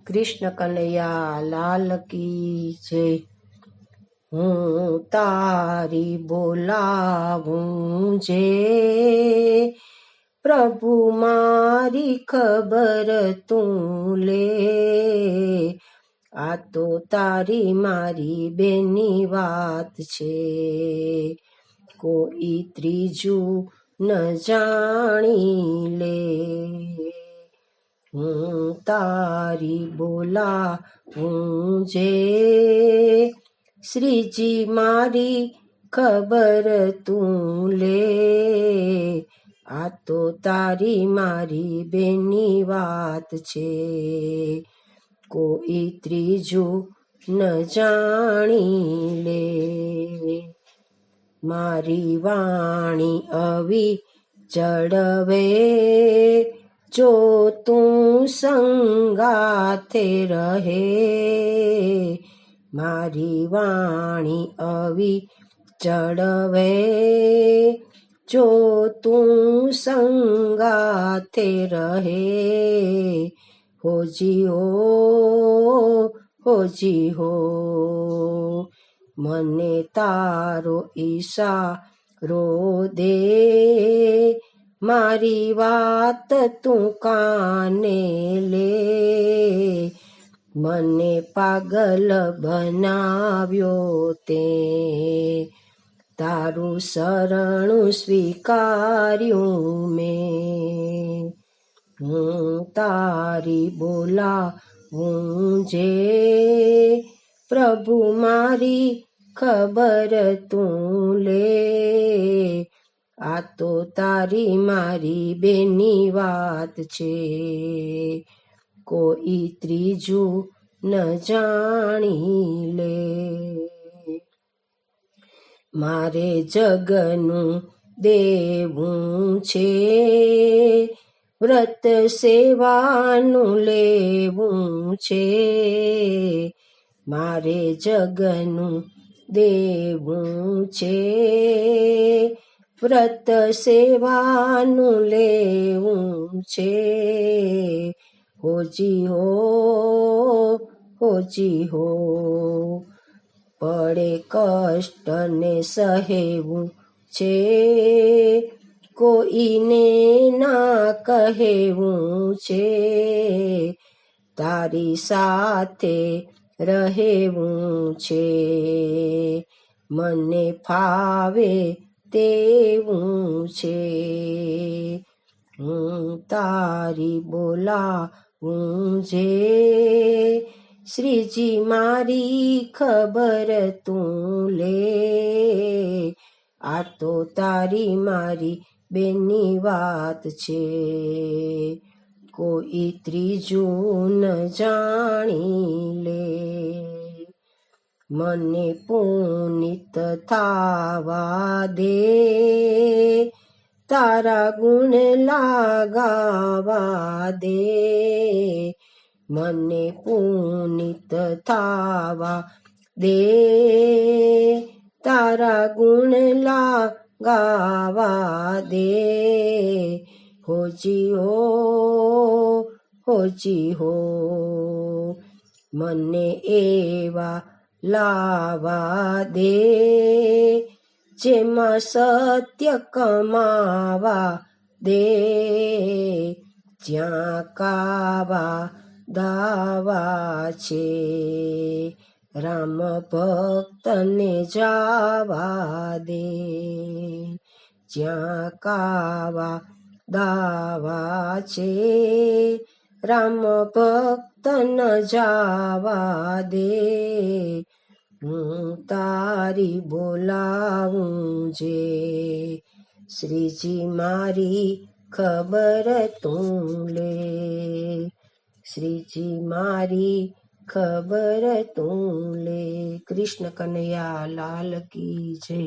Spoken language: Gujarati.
કૃષ્ણ કનૈયા લાલ કી જય। હું તારી બોલાવું જે પ્રભુ મારી ખબર તું લે। આ તો તારી મારી બેની વાત છે, કોઈ ત્રીજું ન જાણી લે। હું તારી બોલાવું જે શ્રીજી મારી ખબર તું લે। આ તો તારી મારી બેની વાત છે, કોઈ ત્રીજું ન જાણી લે। મારી વાણી આવી ચડવે જો તું સંગાથે રહે। મારી વાણી આવી ચડવે જો તું સંગાથે રહે। હોજી હો મને તારો ઈશારો દે। મારી વાત તું કાને લે। મને પાગલ બનાવ્યો તે તારું શરણું સ્વીકાર્યું મેં। હું તારી બોલાવું જે પ્રભુ મારી ખબર તું લે। આ તો તારી મારી બેની વાત છે, કોઈ ત્રીજું ન જાણી લે। મારે જગનું દેવું છે, વ્રત સેવાનું લેવું છે। મારે જગનું દેવું છે, વ્રત સેવાનું લેવું છે। હોજી હો પડે કષ્ટ ને સહેવું છે, કોઈને ના કહેવું છે। તારી સાથે રહેવું છે, મને ફાવે તેવું છે। હું તારી બોલાવું જે શ્રીજી મારી ખબર તું લે। આ તો તારી મારી બેની વાત છે, કોઈ ત્રીજું ન જાણી લે। મને પુનિત થાવા દે, તારા ગુણ લાગાવા દે। મને પુનિત થાવા દે, તારા ગુણ લાગાવા દે। હોજી હો મને એવા લાવા દે, જેમાં સત્ય કમાવા દે। જ્યાં કાવા દાવા છે, રામ ભક્તને જાવા દે। જ્યાં કાવા દાવા છે, રામ ભક્ત ન જાવા દે। હું તારી બોલાવું જે શ્રીજી મારી ખબર તું લે। શ્રીજી મારી ખબર તું લે। કૃષ્ણ કનૈયા લાલ કી જય।